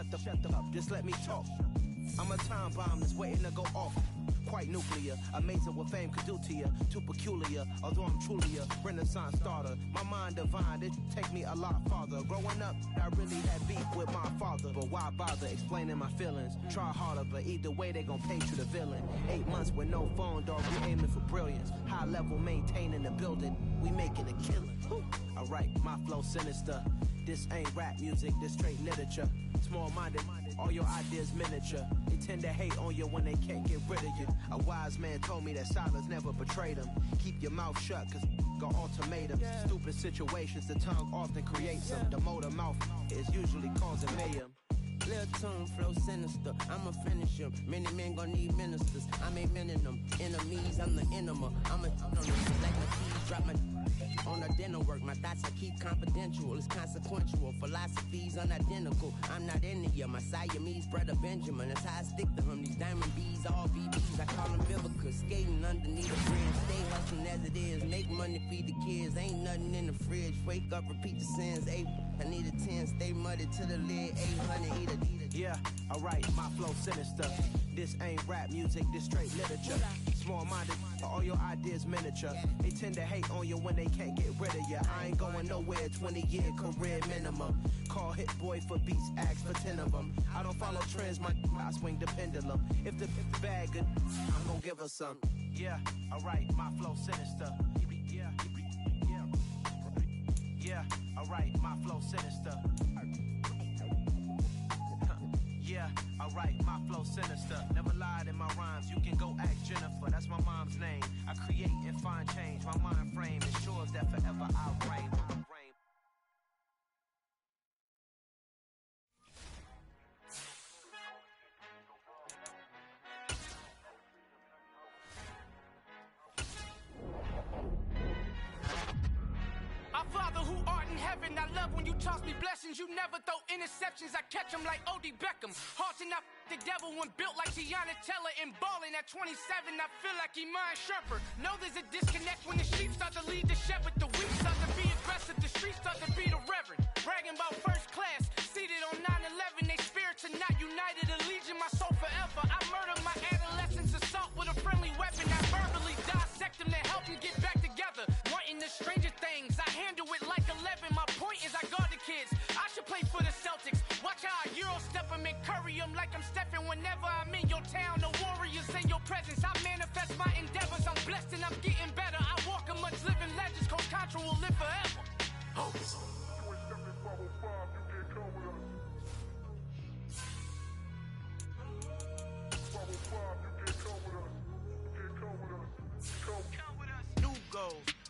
shut the up, just let me talk. I'm a time bomb that's waiting to go off. Quite nuclear, amazing what fame could do to you. Too peculiar, although I'm truly a renaissance starter. My mind divine, it take me a lot farther. Growing up, I really had beef with my father. But why bother explaining my feelings? Try harder, but either way they gon' paint you the villain. 8 months with no phone, dog, we aiming for brilliance. High level maintaining the building, we making a killing. Alright, my flow sinister. This ain't rap music, this straight literature. Small-minded, all your ideas miniature. They tend to hate on you when they can't get rid of you. A wise man told me that silence never betrayed him. Keep your mouth shut, cause got ultimatums. Stupid situations, the tongue often creates them. The motor mouth is usually causing mayhem. Lil' tune, flow sinister, I'ma finish him. Many men gon' need ministers, I'm aiming them. Enemies, I'm the enema. I'm a like my keys, drop my on the dinner work. My thoughts I keep confidential, it's consequential. Philosophies unidentical, I'm not into you. My Siamese brother Benjamin, that's how I stick to him. These diamond bees, all BBs, I call them Vivica. Skating underneath the bridge, stay hustling as it is. Make money, feed the kids, ain't nothing in the fridge. Wake up, repeat the sins, I need a 10, stay muddy to the lid, 800, eat a. Yeah, alright, my flow sinister. This ain't rap music, this straight literature. Small-minded, all your ideas miniature. They tend to hate on you when they can't get rid of you. I ain't going nowhere, 20-year career minimum. Call Hit Boy for beats, ask for 10 of them. I don't follow trends, I swing the pendulum. If the bag good, I'm gonna give her some. Yeah, alright, my flow sinister. Yeah, alright, my flow sinister. Yeah, alright, my flow sinister. Never lied in my rhymes, you can go ask Jennifer, that's my mom's name. I create and find change, my mind frame ensures that forever I reign. Father who art in heaven, I love when you toss me blessings. You never throw interceptions, I catch them like O.D. Beckham. Hard to knock the devil when built like Tiana Teller and balling at 27, I feel like Iman Shumpert. Know there's a disconnect when the sheep start to lead the shepherd. The weak start to be aggressive, the streets start to be the reverend. Bragging about first class, seated on 9/11. They spirits are not united, a legion, my soul forever. I murder my adolescence, assault with a friendly weapon. I verbally dissect them to help them get back together. Wanting the stranger things, I handle it like 11. My point is I guard the kids. I should play for the Celtics. Watch how I Euro step them and curry them like I'm stepping. Whenever I'm in your town, the warriors in your presence. I manifest my endeavors. I'm blessed and I'm getting better. I walk amongst living legends. Coach Contra will live forever. Oh.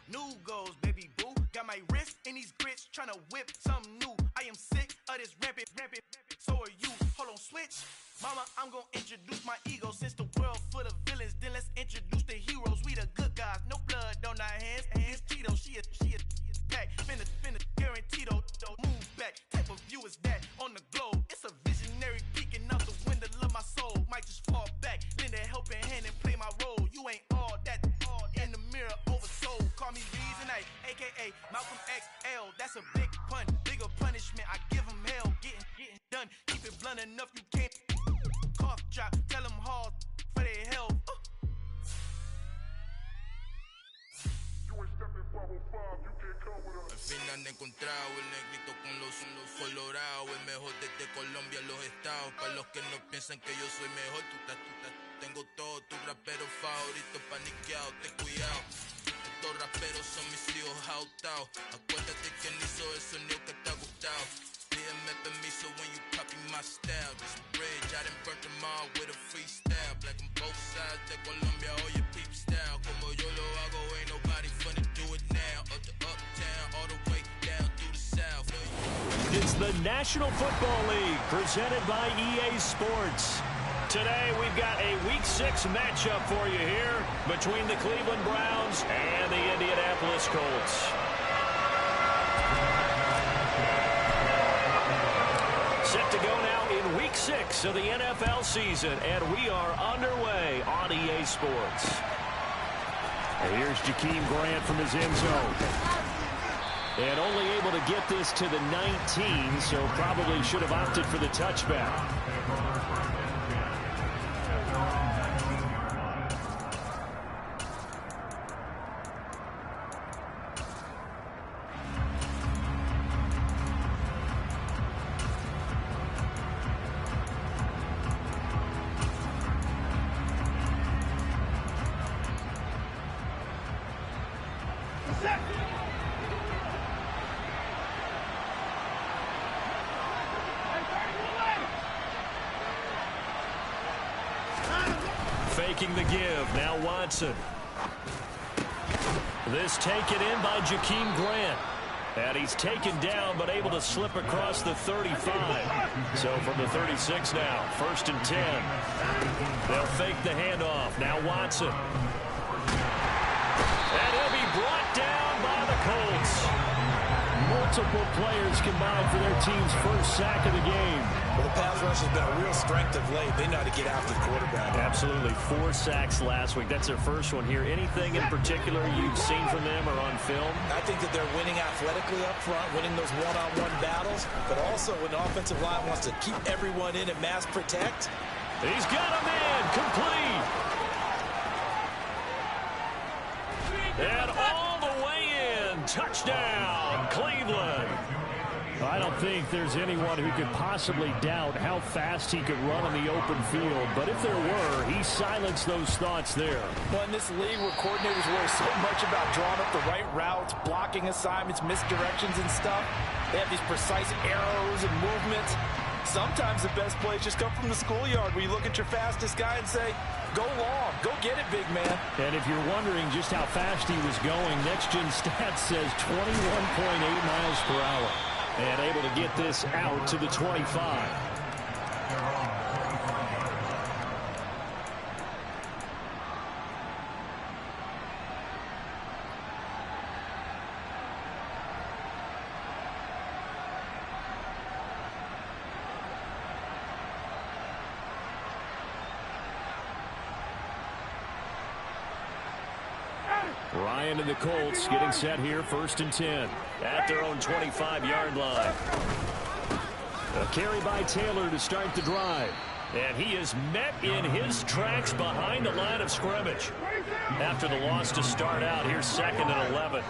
New goals, baby boo. Got my wrist in these grits, tryna whip something new. I am sick of this rampant. So are you. Hold on, switch. Mama, I'm gonna introduce my ego. Since the world full of villains, then let's introduce the heroes. We the good guys, no blood on our hands. Hands Tito, she a pack. Finna, guaranteed, move back. Type of view is that on the globe? It's a visionary peeking out the window of my soul. Might just fall back, lend a helping hand and play my role. You ain't all that, in the mirror oversold. Call me Reason8, aka Malcolm XL. That's a big pun, bigger punishment. I give him hell, getting done. Keep it blunt enough, you can't cough drop. Tell them hard for their health. Al fin han encontrado el negrito con los colorados, el mejor desde Colombia, los estados. Para los que no piensan que yo soy mejor, tengo todo, tu rapero favorito paniqueado, ten cuidado. Estos raperos son mis hijos jautados. Acuérdate quién hizo el sonido que te ha gustado. Pídeme permiso when you copy my style. This bridge, I done burnt them all with a freestyle. Black on both sides de Colombia, oye peep style. Como yo lo hago, ain't nobody finna do it now. Up to uptown, all the way down through the south. It's the National Football League, presented by EA Sports. Today, we've got a Week 6 matchup for you here between the Cleveland Browns and the Indianapolis Colts. Set to go now in Week 6 of the NFL season, and we are underway on EA Sports. And here's Jakeem Grant from his end zone. And only able to get this to the 19, so probably should have opted for the touchback. Faking the give. Now Watson. This taken in by Jakeem Grant. And he's taken down but able to slip across the 35. So from the 36 now, 1st and 10. They'll fake the handoff. Now Watson. And he'll be brought down by the Colts. Multiple players combined for their team's first sack of the game. Well, the pass rush has been a real strength of late. They know how to get after the quarterback. Absolutely. 4 sacks last week. That's their first one here. Anything in particular you've seen from them or on film? I think that they're winning athletically up front, winning those one-on-one battles, but also when the offensive line wants to keep everyone in and mass protect. He's got a man. Complete. And all the way in. Touchdown, Cleveland. I don't think there's anyone who could possibly doubt how fast he could run on the open field. But if there were, he silenced those thoughts there. Well, in this league where coordinators worry so much about drawing up the right routes, blocking assignments, misdirections and stuff, they have these precise arrows and movements. Sometimes the best plays just come from the schoolyard where you look at your fastest guy and say, go long, go get it, big man. And if you're wondering just how fast he was going, Next Gen Stats says 21.8 miles per hour. And able to get this out to the 25. Ryan and the Colts getting set here, 1st and 10 at their own 25-yard line. A carry by Taylor to start the drive. And he is met in his tracks behind the line of scrimmage. After the loss to start out, here's 2nd and 11.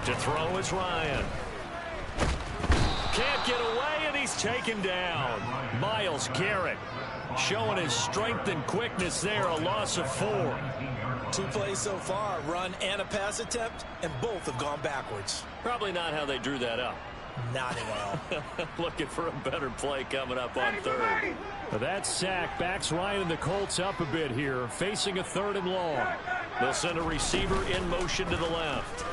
To throw is Ryan. Can't get away, and he's taken down. Myles Garrett showing his strength and quickness there, a loss of 4. 2 plays so far, run and a pass attempt, and both have gone backwards. Probably not how they drew that up. Not at all. Looking for a better play coming up on 3rd. That sack backs Ryan and the Colts up a bit here, facing a 3rd and long. They'll send a receiver in motion to the left.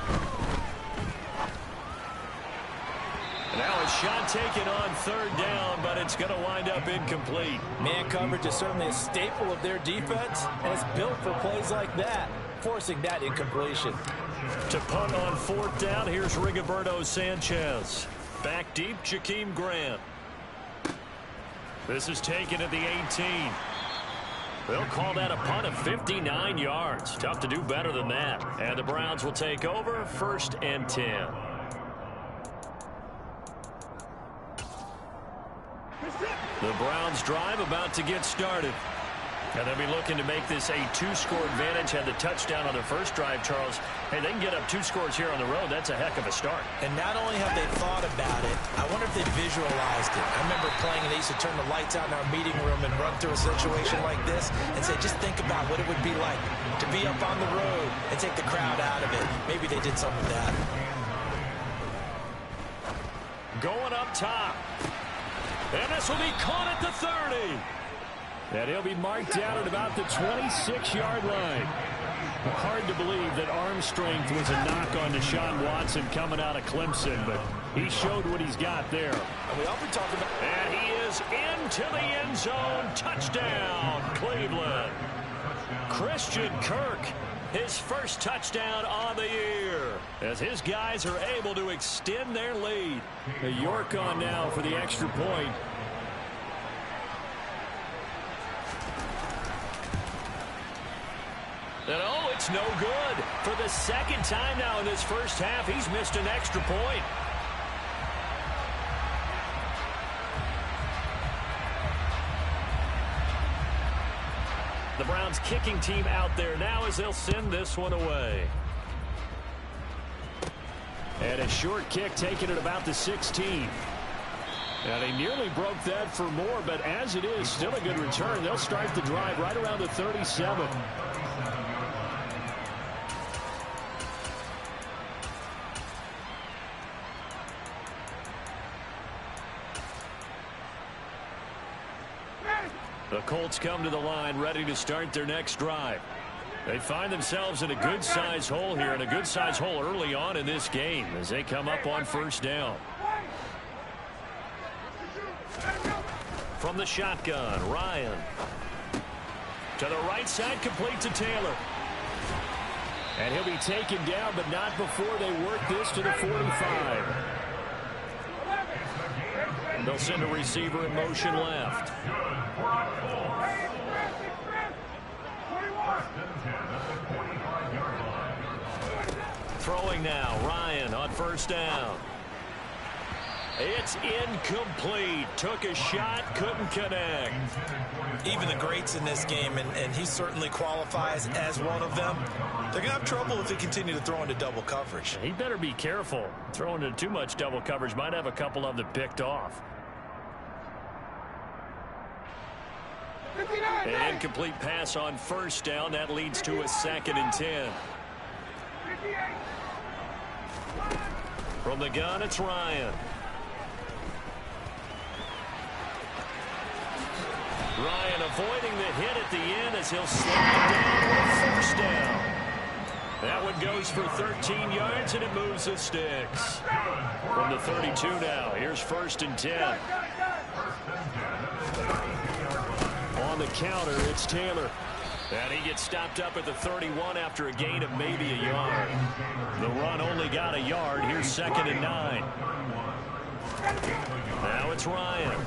Now a shot taken on 3rd down, but it's going to wind up incomplete. Man coverage is certainly a staple of their defense, and it's built for plays like that, forcing that incompletion. To punt on 4th down, here's Rigoberto Sanchez. Back deep, Jakeem Grant. This is taken at the 18. They'll call that a punt of 59 yards. Tough to do better than that. And the Browns will take over, 1st and 10. The Browns drive about to get started. And they'll be looking to make this a 2-score advantage. Had the touchdown on their first drive, Charles. Hey, they can get up 2 scores here on the road. That's a heck of a start. And not only have they thought about it, I wonder if they visualized it. I remember playing and they used to turn the lights out in our meeting room and run through a situation like this and say, just think about what it would be like to be up on the road and take the crowd out of it. Maybe they did something with that. Going up top. And this will be caught at the 30. And he'll be marked down at about the 26-yard line. Hard to believe that arm strength was a knock on Deshaun Watson coming out of Clemson, but he showed what he's got there. And we often talk about... And he is into the end zone. Touchdown, Cleveland. Christian Kirk, his first touchdown on the year, as his guys are able to extend their lead. York on now for the extra point. And oh, it's no good. For the second time now in this first half, he's missed an extra point. The Browns kicking team out there now as they'll send this one away. And a short kick taken at about the 16. Now, they nearly broke that for more, but as it is, still a good return. They'll start the drive right around the 37. The Colts come to the line ready to start their next drive. They find themselves in a good-sized hole here, and a good-sized hole early on in this game as they come up on first down. From the shotgun, Ryan. To the right side, complete to Taylor. And he'll be taken down, but not before they work this to the 45. They'll send a receiver in motion left. Throwing now, Ryan on first down. It's incomplete. Took a shot, couldn't connect. Even the greats in this game, and he certainly qualifies as one of them, they're going to have trouble if they continue to throw into double coverage. He better be careful. Throwing into too much double coverage might have a couple of them picked off. An incomplete pass on first down. That leads to a 2nd and 10. From the gun, it's Ryan. Ryan avoiding the hit at the end as he'll slide down with first down. That one goes for 13 yards, and it moves the sticks. From the 32 now, here's 1st and 10. On the counter, it's Taylor. And he gets stopped up at the 31 after a gain of maybe a yard. The run only got a yard. Here's 2nd and 9. Now it's Ryan.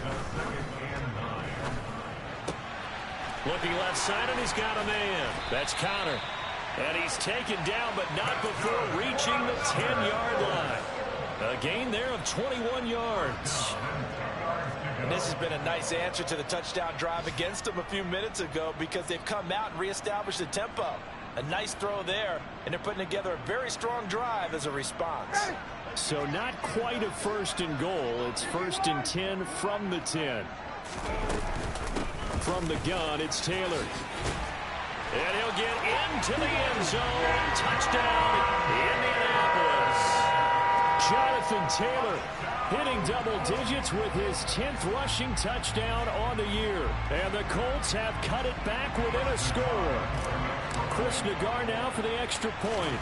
Looking left side, and he's got a man. That's Connor. And he's taken down, but not before reaching the 10-yard line. A gain there of 21 yards. And this has been a nice answer to the touchdown drive against them a few minutes ago because they've come out and reestablished the tempo. A nice throw there, and they're putting together a very strong drive as a response. So not quite a 1st and goal. It's 1st and 10 from the 10. From the gun, it's Taylor. And he'll get into the end zone. Touchdown, Indianapolis. Jonathan Taylor hitting double digits with his 10th rushing touchdown on the year. And the Colts have cut it back within a score. Chris Nagar now for the extra point.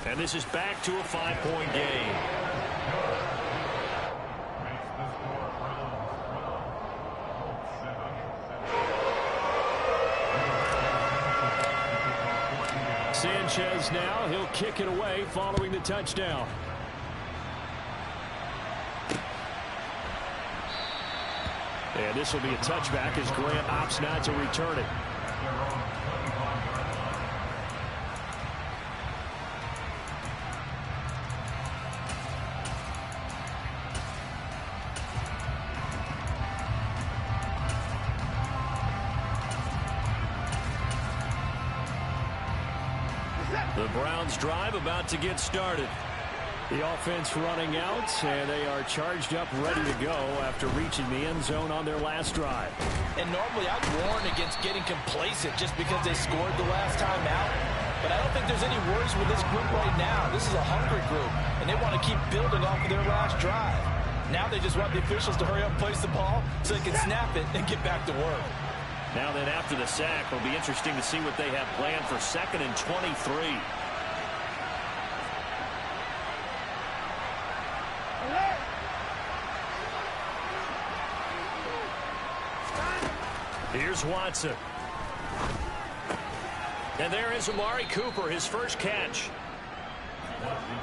And this is back to a 5-point game. Sanchez now, he'll kick it away following the touchdown. And this will be a touchback as Grant opts not to return it. The Browns drive about to get started. The offense running out, and they are charged up, ready to go after reaching the end zone on their last drive. And normally I'd warn against getting complacent just because they scored the last time out. But I don't think there's any worries with this group right now. This is a hungry group, and they want to keep building off of their last drive. Now they just want the officials to hurry up and place the ball so they can snap it and get back to work. Now then, after the sack, it'll be interesting to see what they have planned for 2nd and 23. Here's Watson. And there is Amari Cooper, his first catch.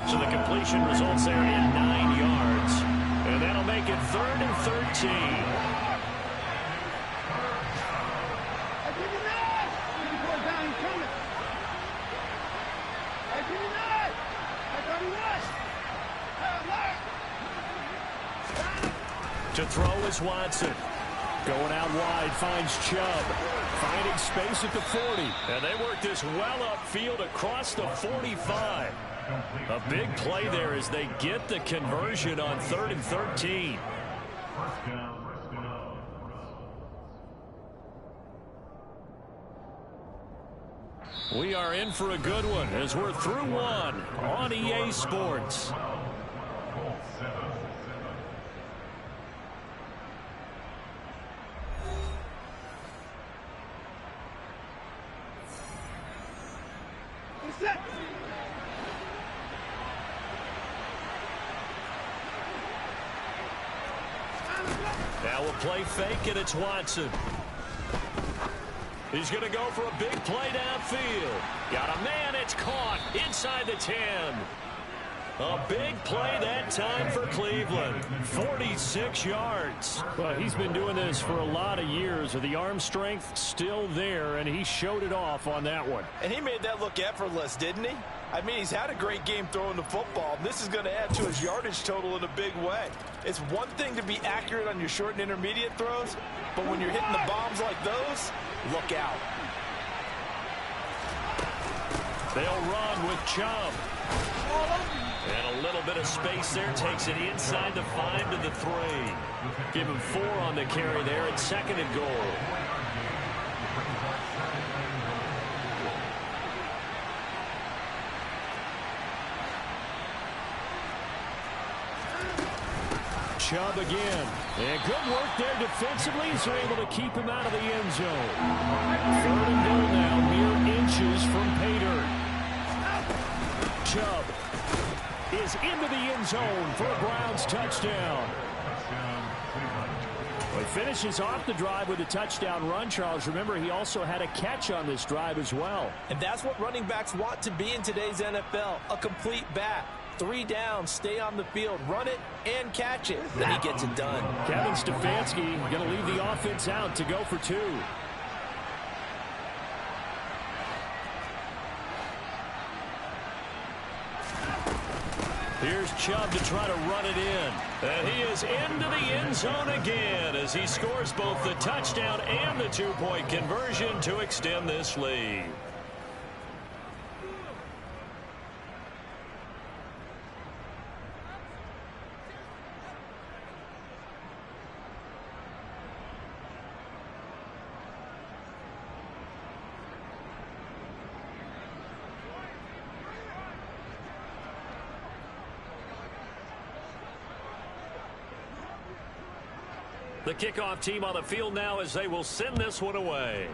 So the completion results there in 9 yards. And that'll make it 3rd and 13. To throw is Watson. Going out wide, finds Chubb. Finding space at the 40. And they work this well upfield across the 45. A big play there as they get the conversion on 3rd and 13. We are in for a good one as we're through one on EA Sports. Now we'll play fake, and it's Watson. He's going to go for a big play downfield. Got a man, it's caught inside the 10. A big play that time for Cleveland. 46 yards. Well, he's been doing this for a lot of years. The arm strength still there, and he showed it off on that one. And he made that look effortless, didn't he? I mean, he's had a great game throwing the football. This is going to add to his yardage total in a big way. It's one thing to be accurate on your short and intermediate throws, but when you're hitting the bombs like those, look out. They'll run with Chubb. And a little bit of space there. Takes it inside the 5 to the 3. Give him 4 on the carry there at 2nd and goal. Chubb again. And good work there defensively as they're able to keep him out of the end zone. 3rd and goal now, mere inches from pay dirt. Chubb is into the end zone for a Browns touchdown. Well, he finishes off the drive with a touchdown run, Charles. Remember, he also had a catch on this drive as well. And that's what running backs want to be in today's NFL, a complete back. 3 down, stay on the field, run it, and catch it. Then he gets it done. Kevin Stefanski going to leave the offense out to go for 2. Here's Chubb to try to run it in. And he is into the end zone again as he scores both the touchdown and the 2-point conversion to extend this lead. The kickoff team on the field now as they will send this one away.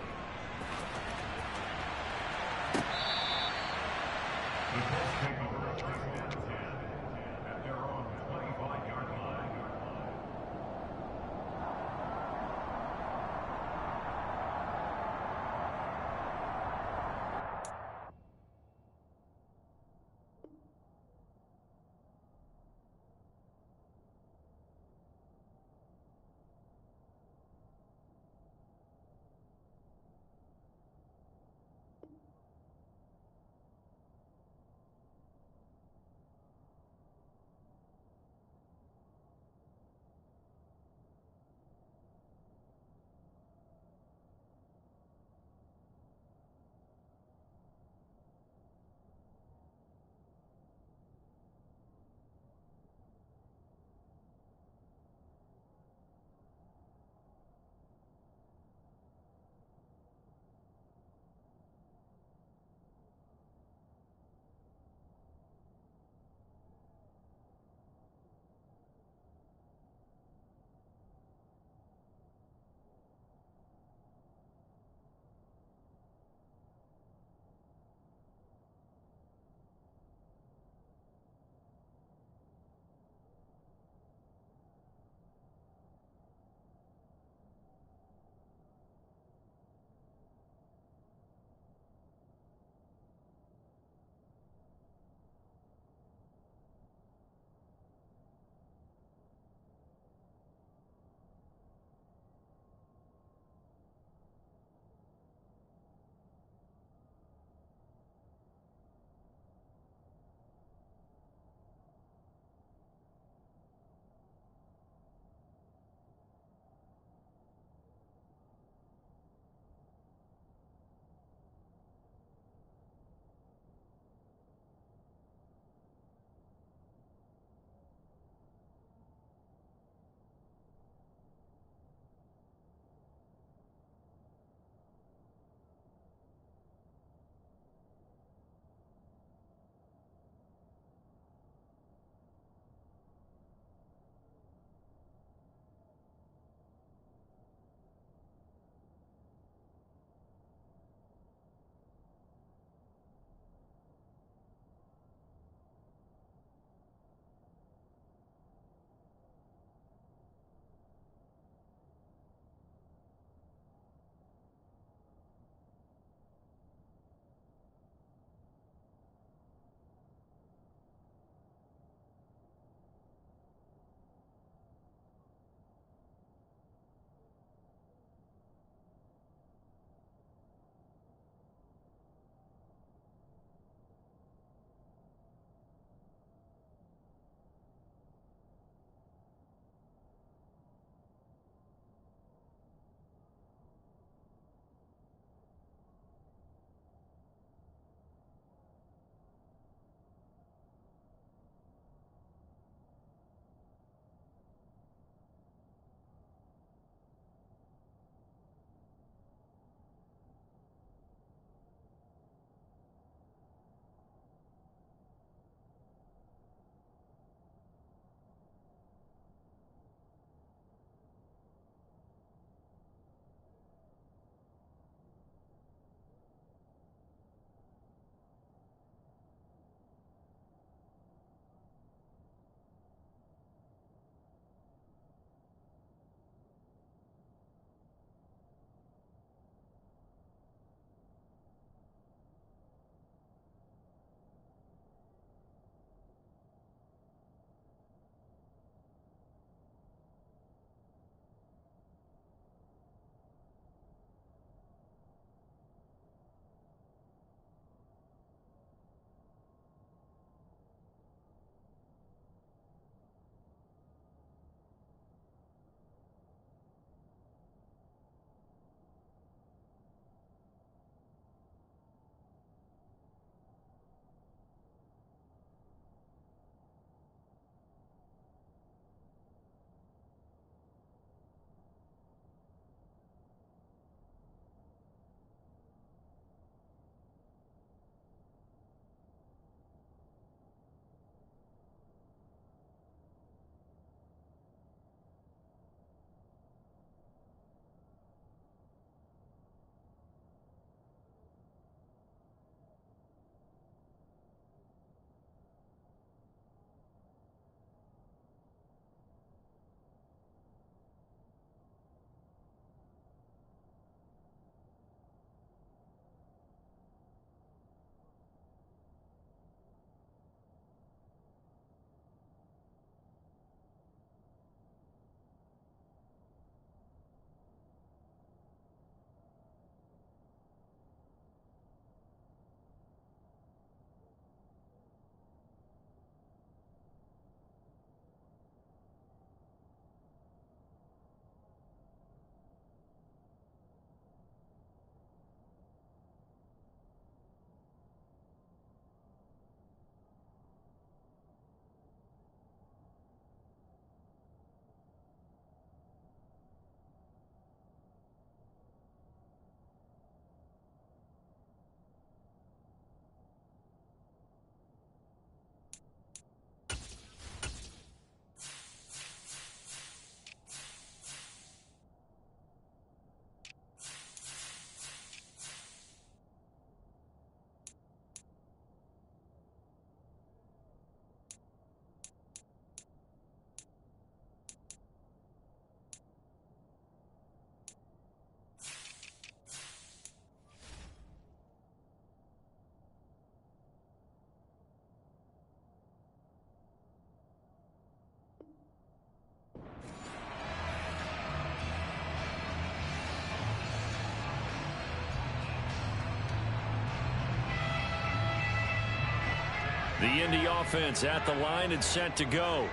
The Indy offense at the line and set to go.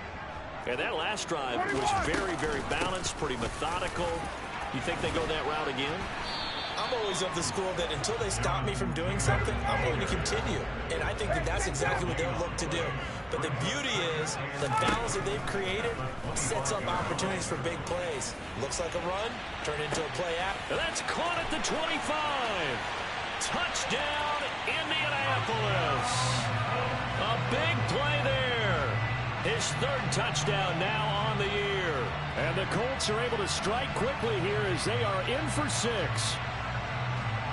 And that last drive was very, very balanced, pretty methodical. You think they go that route again? I'm always of the school that until they stop me from doing something, I'm going to continue. And I think that that's exactly what they'll look to do. But the beauty is the balance that they've created sets up opportunities for big plays. Looks like a run, turned into a play out. And that's caught at the 25. Touchdown, Indianapolis. A big play there. His third touchdown now on the year. And the Colts are able to strike quickly here as they are in for 6.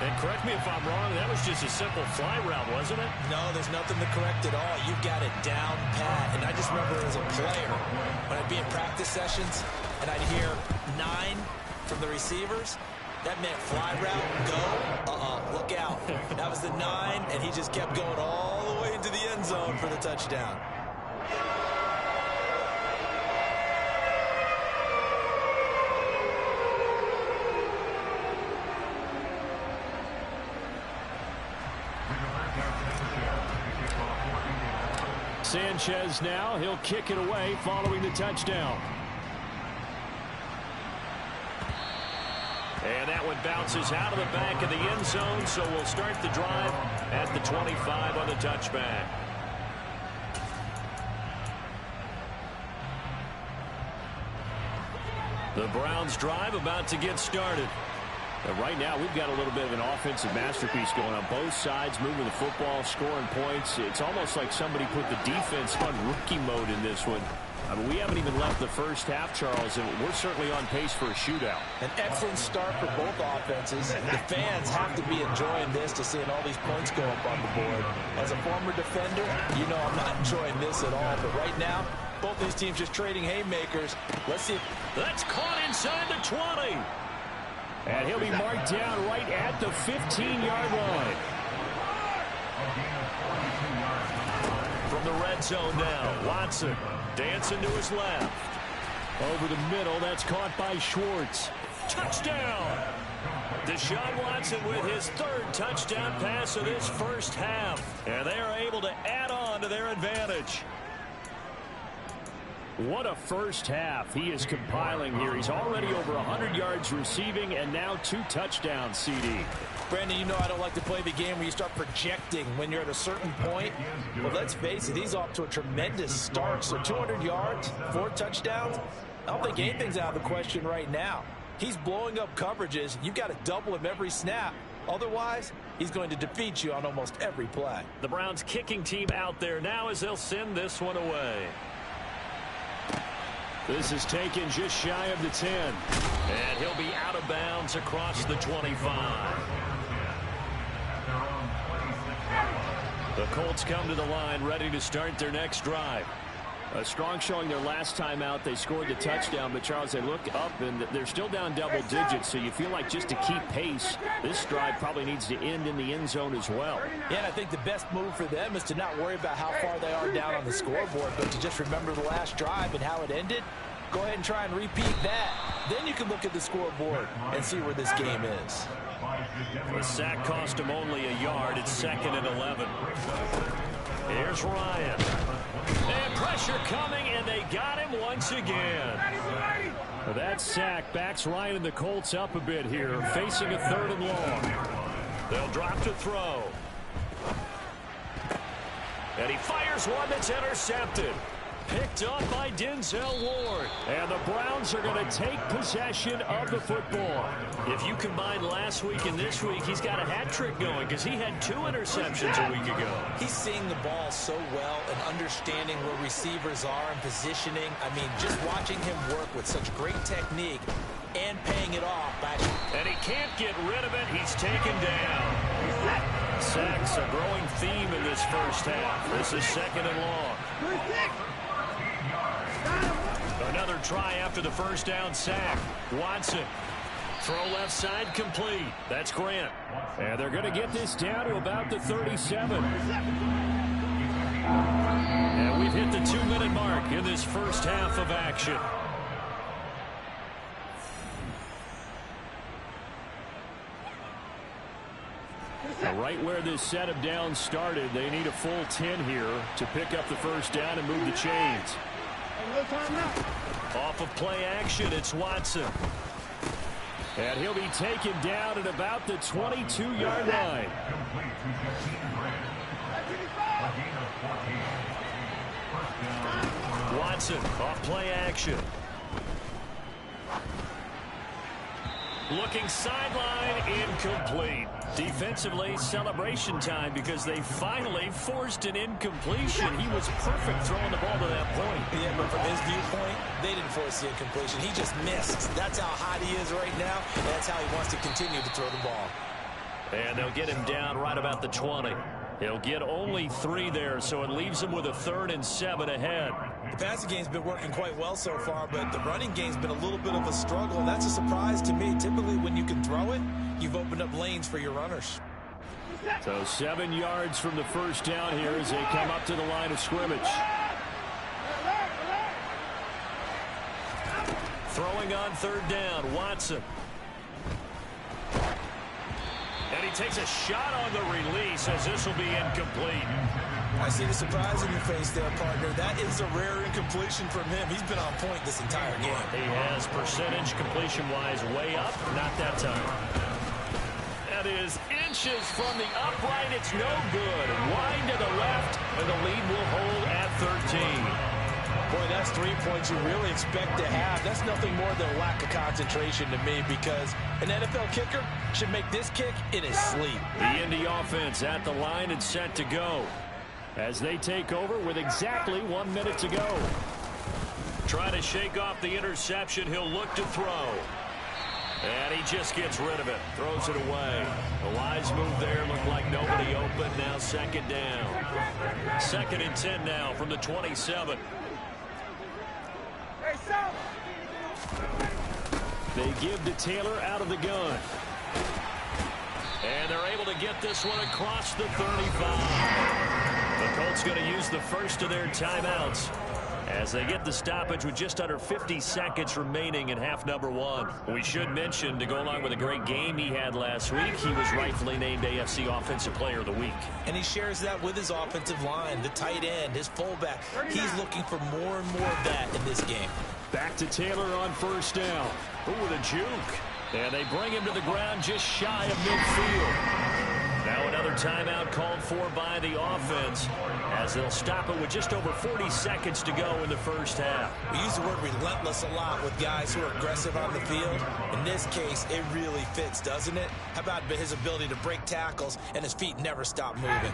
And correct me if I'm wrong, that was just a simple fly route, wasn't it? No, there's nothing to correct at all. You've got it down pat. And I just remember as a player, when I'd be in practice sessions and I'd hear 9 from the receivers, that meant fly route, go, look out. That was the 9, and he just kept going all the way into the end zone for the touchdown. Sanchez now, he'll kick it away following the touchdown. And that one bounces out of the back of the end zone, so we'll start the drive at the 25 on the touchback. The Browns drive about to get started. And right now, we've got a little bit of an offensive masterpiece going on both sides, moving the football, scoring points. It's almost like somebody put the defense on rookie mode in this one. I mean, we haven't even left the first half, Charles, and we're certainly on pace for a shootout. An excellent start for both offenses. The fans have to be enjoying this to seeing all these points go up on the board. As a former defender, you know I'm not enjoying this at all. But right now, both these teams just trading haymakers. Let's see. That's caught inside the 20. And he'll be marked down right at the 15-yard line. From the red zone now, Watson dancing to his left. Over the middle, that's caught by Schwartz. Touchdown! Deshaun Watson with his third touchdown pass of this first half. And they are able to add on to their advantage. What a first half he is compiling here. He's already over 100 yards receiving and now 2 touchdowns, CD. Brandon, you know I don't like to play the game where you start projecting when you're at a certain point. But let's face it, he's off to a tremendous start. So 200 yards, 4 touchdowns. I don't think anything's out of the question right now. He's blowing up coverages. You've got to double him every snap. Otherwise, he's going to defeat you on almost every play. The Browns kicking team out there now as they'll send this one away. This is taken just shy of the 10. And he'll be out of bounds across the 25. The Colts come to the line ready to start their next drive. A strong showing their last time out. They scored the touchdown, but Charles, they look up and they're still down double digits, so you feel like just to keep pace, this drive probably needs to end in the end zone as well. Yeah, and I think the best move for them is to not worry about how far they are down on the scoreboard, but to just remember the last drive and how it ended. Go ahead and try and repeat that. Then you can look at the scoreboard and see where this game is. The sack cost him only a yard. It's 2nd and 11. Here's Ryan. And pressure coming, and they got him once again. That sack backs Ryan and the Colts up a bit here, facing a 3rd and long. They'll drop to throw. And he fires one that's intercepted. Picked up by Denzel Ward. And the Browns are going to take possession of the football. If you combine last week and this week, he's got a hat trick going because he had 2 interceptions a week ago. He's seeing the ball so well and understanding where receivers are and positioning. I mean, just watching him work with such great technique and paying it off. And he can't get rid of it. He's taken down. Sacks a growing theme in this first half. This is 2nd and long. Another try after the first down sack. Watson. Throw left side complete. That's Grant. And they're going to get this down to about the 37. And we've hit the 2-minute mark in this first half of action. right where this set of downs started. They need a full 10 here to pick up the first down and move the chains. Off of play action, it's Watson. And he'll be taken down at about the 22-yard line. Watson off play action. Looking sideline, incomplete. Defensively, celebration time because they finally forced an incompletion. He was perfect throwing the ball to that point. Yeah, but from his viewpoint, they didn't force the incompletion. He just missed. That's how hot he is right now, and that's how he wants to continue to throw the ball. And they'll get him down right about the 20. He'll get only 3 there, so it leaves him with a 3rd and 7 ahead. The passing game's been working quite well so far, but the running game's been a little bit of a struggle, and that's a surprise to me. Typically, when you can throw it, you've opened up lanes for your runners. So 7 yards from the first down here as they come up to the line of scrimmage. Throwing on 3rd down, Watson. And he takes a shot on the release as this will be incomplete. I see the surprise in your face there, partner. That is a rare incompletion from him. He's been on point this entire game. He has percentage completion-wise way up, not that time. That is inches from the upright. It's no good. Wide to the left, and the lead will hold at 13. Boy, that's 3 points you really expect to have. That's nothing more than a lack of concentration to me because an NFL kicker should make this kick in his sleep. The Indy offense at the line and set to go as they take over with exactly 1 minute to go. Trying to shake off the interception. He'll look to throw. And he just gets rid of it. Throws it away. The wise move there. Looked like nobody open. Now 2nd down. 2nd and 10 now from the 27. They give to Taylor out of the gun. And they're able to get this one across the 35. The Colts going to use the first of their timeouts as they get the stoppage with just under 50 seconds remaining in half number 1. We should mention, to go along with a great game he had last week, he was rightfully named AFC Offensive Player of the Week. And he shares that with his offensive line, the tight end, his fullback. He's looking for more and more of that in this game. Back to Taylor on 1st down. Ooh, with a juke. And they bring him to the ground just shy of midfield. Now another timeout called for by the offense as they'll stop it with just over 40 seconds to go in the first half. We use the word relentless a lot with guys who are aggressive on the field. In this case, it really fits, doesn't it? How about his ability to break tackles and his feet never stop moving?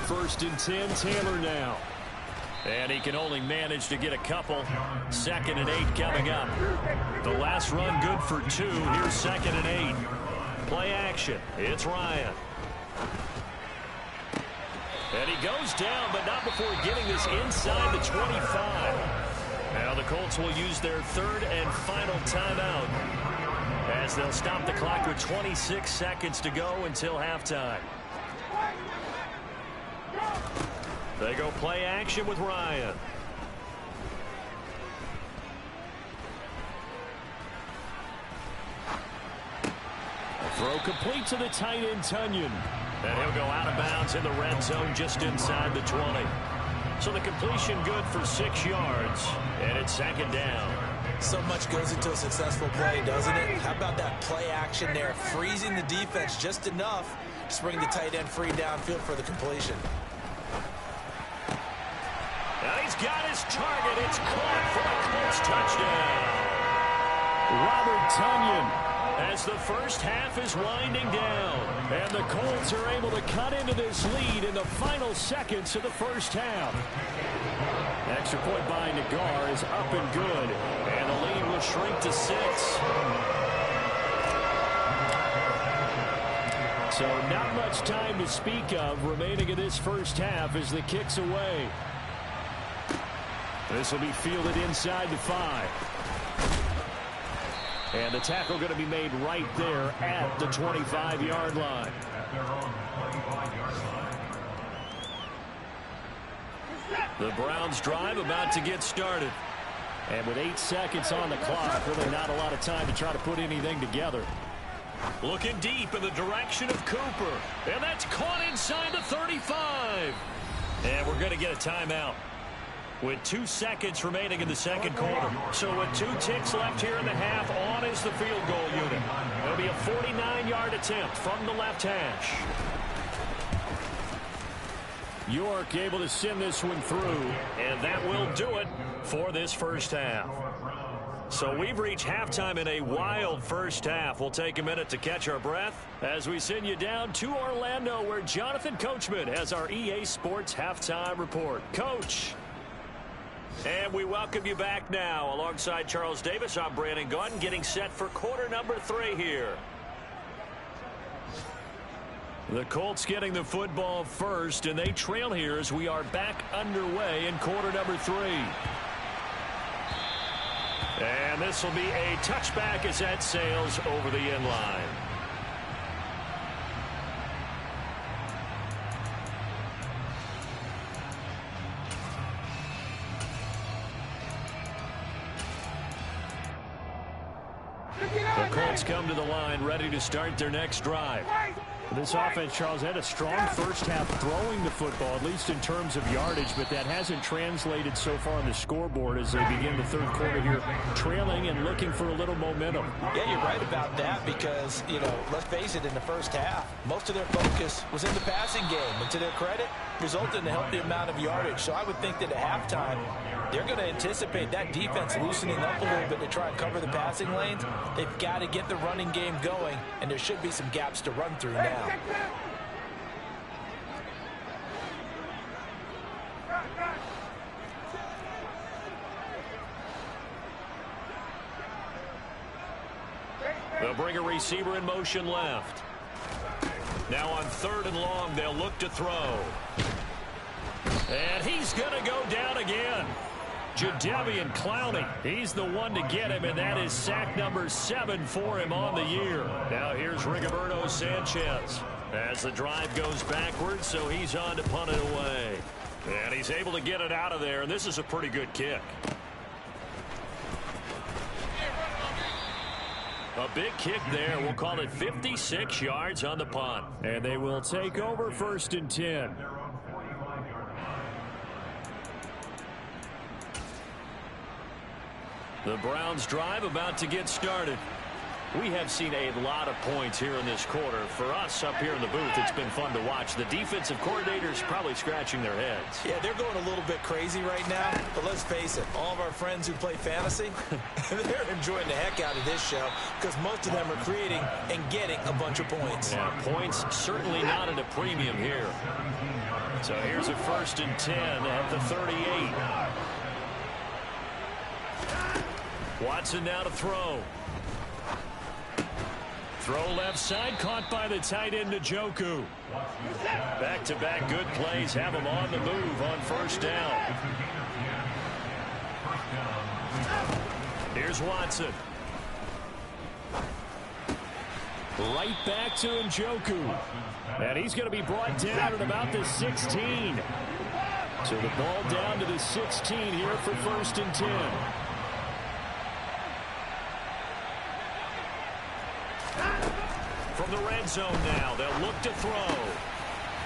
First and 10, Taylor now. And he can only manage to get a couple. 2nd and 8 coming up. The last run good for 2. Here's 2nd and 8. Play action. It's Ryan. And he goes down, but not before getting this inside the 25. Now the Colts will use their 3rd and final timeout as they'll stop the clock with 26 seconds to go until halftime. They go play action with Ryan. A throw complete to the tight end, Tunyon. And he'll go out of bounds in the red zone just inside the 20. So the completion good for 6 yards. And it's 2nd down. So much goes into a successful play, doesn't it? How about that play action there? Freezing the defense just enough to bring the tight end free downfield for the completion. And he's got his target. It's caught for a Colts touchdown. Robert Tunyon as the first half is winding down. And the Colts are able to cut into this lead in the final seconds of the first half. Extra point by Nagar is up and good. And the lead will shrink to 6. So not much time to speak of remaining in this first half as the kick's away. This will be fielded inside the 5. And the tackle going to be made right there at the 25-yard line. The Browns drive about to get started. And with 8 seconds on the clock, really not a lot of time to try to put anything together. Looking deep in the direction of Cooper. And that's caught inside the 35. And we're going to get a timeout with 2 seconds remaining in the second quarter. So with 2 ticks left here in the half, on is the field goal unit. It'll be a 49-yard attempt from the left hash. York able to send this one through, and that will do it for this first half. So we've reached halftime in a wild first half. We'll take a minute to catch our breath as we send you down to Orlando, where Jonathan Coachman has our EA Sports halftime report. Coach. And we welcome you back now. Alongside Charles Davis, I'm Brandon Gaudin, getting set for quarter number 3 here. The Colts getting the football first, and they trail here as we are back underway in quarter number 3. And this will be a touchback as that sails over the end line. The Colts come to the line, ready to start their next drive. This offense, Charles, had a strong first half throwing the football, at least in terms of yardage, but that hasn't translated so far on the scoreboard as they begin the third quarter here, trailing and looking for a little momentum. Yeah, you're right about that because, let's face it, in the first half, most of their focus was in the passing game, and to their credit, resulted in a healthy amount of yardage. So I would think that at halftime, they're going to anticipate that defense loosening up a little bit to try and cover the passing lanes. They've got to get the running game going, and there should be some gaps to run through now. They'll bring a receiver in motion left. Now on 3rd and long, they'll look to throw. And he's going to go down again. Jadeveon Clowney, he's the one to get him, and that is sack number 7 for him on the year. Now here's Rigoberto Sanchez as the drive goes backwards, so he's on to punt it away. And he's able to get it out of there, and this is a pretty good kick. A big kick there. We'll call it 56 yards on the punt. And they will take over 1st and 10. The Browns drive about to get started. We have seen a lot of points here in this quarter. For us up here in the booth, it's been fun to watch. The defensive coordinators probably scratching their heads. Yeah, they're going a little bit crazy right now. But let's face it, all of our friends who play fantasy, they're enjoying the heck out of this show because most of them are creating and getting a bunch of points. Yeah, points certainly not at a premium here. So here's a 1st and 10 at the 38. Watson now to throw. Throw left side, caught by the tight end Njoku. Back-to-back good plays have him on the move on 1st down. Here's Watson. Right back to Njoku. And he's going to be brought down at about the 16. So the ball down to the 16 here for 1st and 10. From the red zone now, they'll look to throw.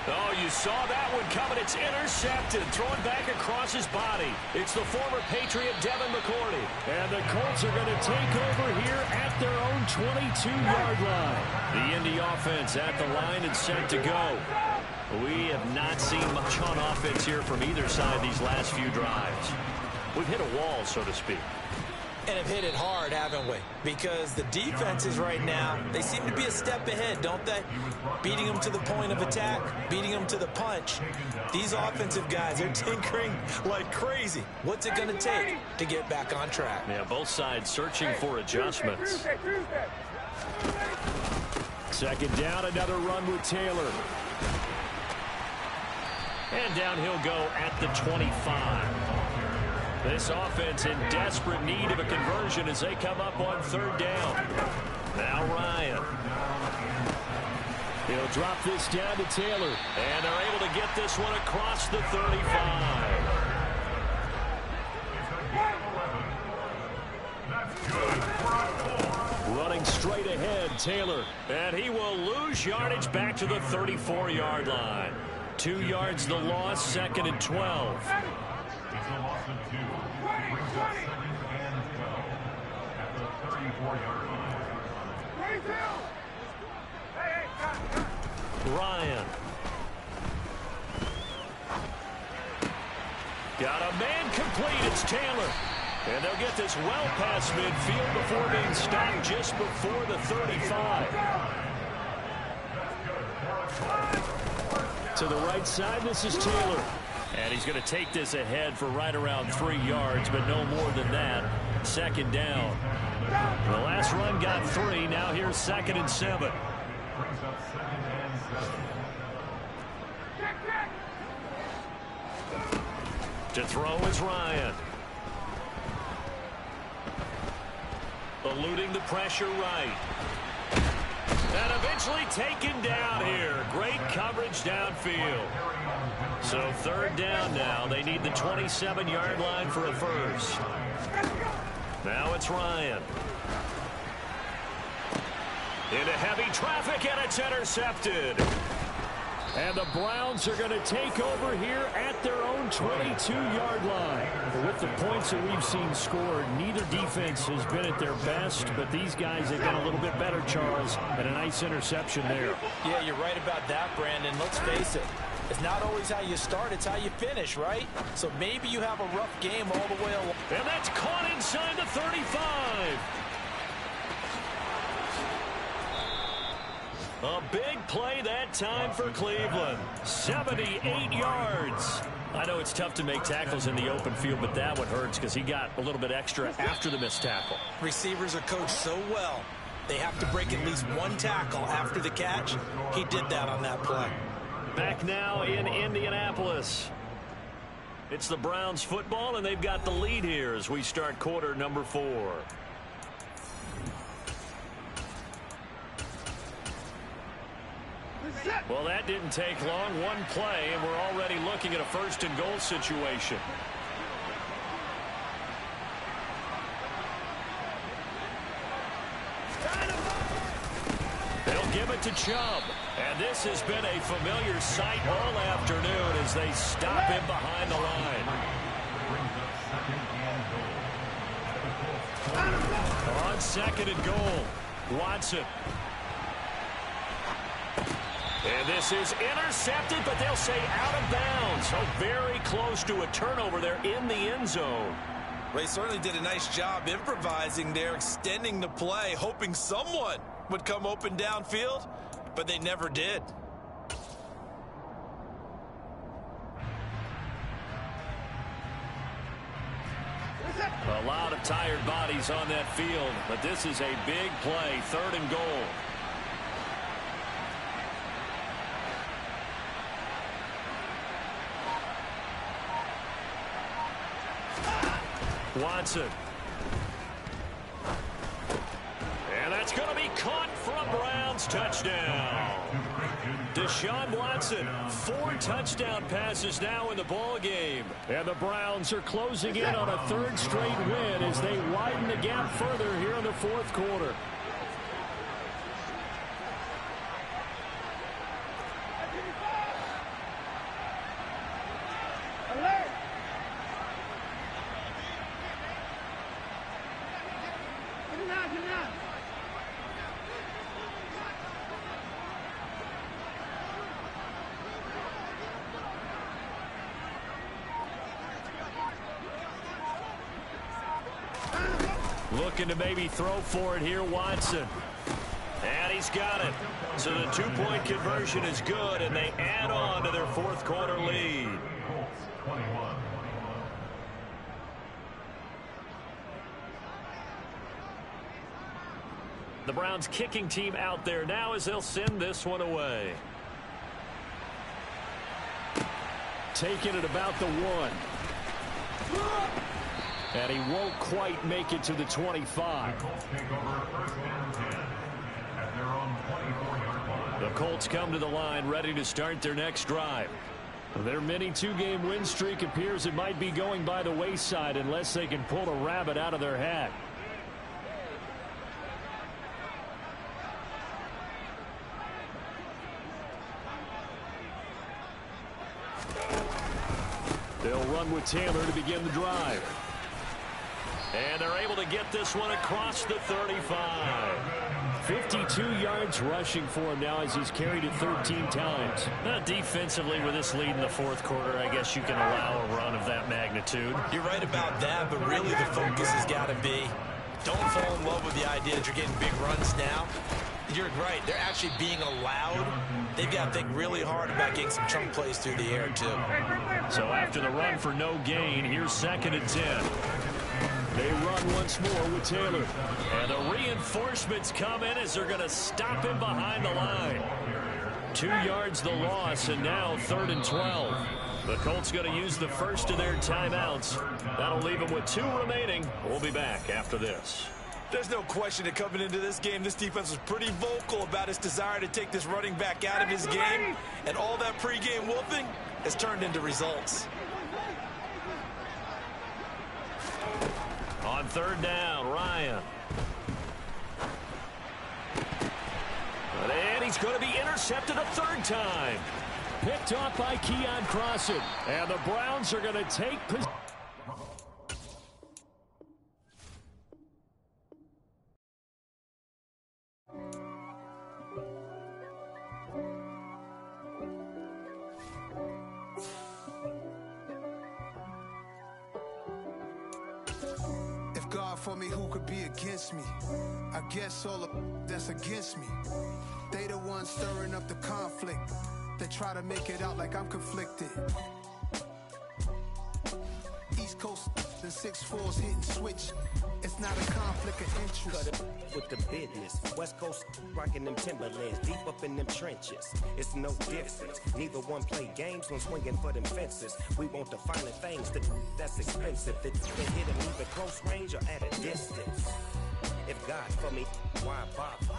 Oh, you saw that one coming. It's intercepted. Throwing back across his body. It's the former Patriot Devin McCourty. And the Colts are going to take over here at their own 22-yard line. The Indy offense at the line and set to go. We have not seen much on offense here from either side these last few drives. We've hit a wall, so to speak. And have hit it hard, haven't we? Because the defenses right now, they seem to be a step ahead, don't they? Beating them to the point of attack, beating them to the punch. These offensive guys are tinkering like crazy. What's it going to take to get back on track? Yeah, both sides searching for adjustments. 2nd down, another run with Taylor. And down he'll go at the 25. This offense in desperate need of a conversion as they come up on 3rd down. Now Ryan. He'll drop this down to Taylor. And they're able to get this one across the 35. straight ahead, Taylor. And he will lose yardage back to the 34-yard line. 2 yards the loss, 2nd and 12. It's a loss of 2. Brings up 2nd and 12 at the 34-yard line. Ryan. Got a man complete. It's Taylor. And they'll get this well past midfield before being stopped just before the 35. To the right side, this is Taylor. And he's going to take this ahead for right around 3 yards, but no more than that. 2nd down. The last run got 3. Now here's 2nd and 7. To throw is Ryan. Eluding the pressure right. And eventually taken down here. Great coverage downfield. So 3rd down now. They need the 27-yard line for a first. Now it's Ryan. Into heavy traffic, and it's intercepted. And the Browns are going to take over here at their own 22-yard line. With the points that we've seen scored, neither defense has been at their best, but these guys have been a little bit better, Charles, and a nice interception there. Yeah, you're right about that, Brandon. Let's face it. It's not always how you start, it's how you finish, right? So maybe you have a rough game all the way along. And that's caught inside the 35. A big play that time for Cleveland. 78 yards. I know it's tough to make tackles in the open field, but that one hurts because he got a little bit extra after the missed tackle. Receivers are coached so well. They have to break at least one tackle after the catch. He did that on that play. Back now in Indianapolis. It's the Browns football, and they've got the lead here as we start quarter number 4. Well, that didn't take long. One play, and we're already looking at a 1st and goal situation. They'll give it to Chubb. And this has been a familiar sight all afternoon as they stop him behind the line. On 2nd and goal, Watson. And this is intercepted, but they'll say out of bounds. So very close to a turnover there in the end zone. They certainly did a nice job improvising there, extending the play, hoping someone would come open downfield, but they never did. A lot of tired bodies on that field, but this is a big play, 3rd and goal. Watson. And that's going to be caught for a Browns touchdown. Deshaun Watson, 4 touchdown passes now in the ball game. And the Browns are closing in on a 3rd straight win as they widen the gap further here in the 4th quarter. Looking to maybe throw for it here, Watson. And he's got it. So the 2-point conversion is good, and they add on to their 4th quarter lead. The Browns kicking team out there now as they'll send this one away. Taking it about the 1. And he won't quite make it to the 25. The Colts come to the line ready to start their next drive. Their mini 2-game win streak appears it might be going by the wayside unless they can pull a rabbit out of their hat. They'll run with Taylor to begin the drive. And they're able to get this one across the 35. 52 yards rushing for him now as he's carried it 13 times. Defensively, with this lead in the fourth quarter, I guess you can allow a run of that magnitude. You're right about that, but really the focus has got to be don't fall in love with the idea that you're getting big runs now. You're right. They're actually being allowed. They've got to think really hard about getting some chunk plays through the air, too. So after the run for no gain, here's 2nd and 10. They run once more with Taylor. And the reinforcements come in as they're going to stop him behind the line. 2 yards the loss, and now 3rd and 12. The Colts going to use the first of their timeouts. That'll leave them with 2 remaining. We'll be back after this. There's no question that coming into this game, this defense was pretty vocal about its desire to take this running back out of his game. And all that pregame whooping has turned into results. On 3rd down, Ryan. And he's going to be intercepted a 3rd time. Picked off by Keon Crossen. And the Browns are going to take possession. For me, who could be against me? I guess all of that's against me. They the ones stirring up the conflict. They try to make it out like I'm conflicted. East Coast and 6'4's hitting switch. It's not a conflict of interest. Cut it with the business. West Coast rocking them Timberlands, deep up in them trenches. It's no difference. Neither one play games when swinging for them fences. We want the finer things that's expensive. That hit them either close range or at a distance. If God for me, why bother?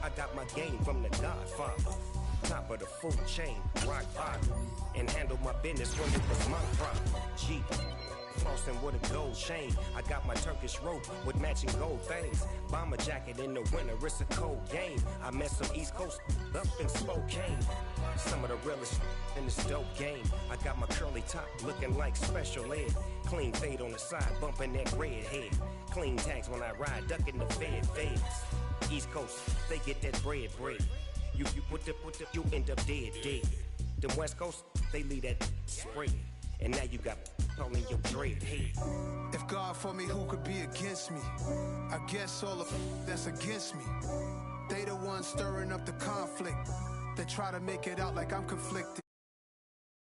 I got my game from the Godfather. Top of the food chain, rock bottom. And handle my business when it was my problem. Jeep. Flossing with a gold chain. I got my Turkish rope with matching gold things. Bomber jacket in the winter, it's a cold game. I met some East Coast up in Spokane. Some of the realest in this dope game. I got my curly top looking like special ed. Clean fade on the side, bumping that red head. Clean tags when I ride, ducking the feds. East Coast, they get that bread. You you end up dead. Them West Coast, they leave that spread. And now you got on in your dread head. If God for me, who could be against me? I guess all of that's against me. They the ones stirring up the conflict. They try to make it out like I'm conflicted.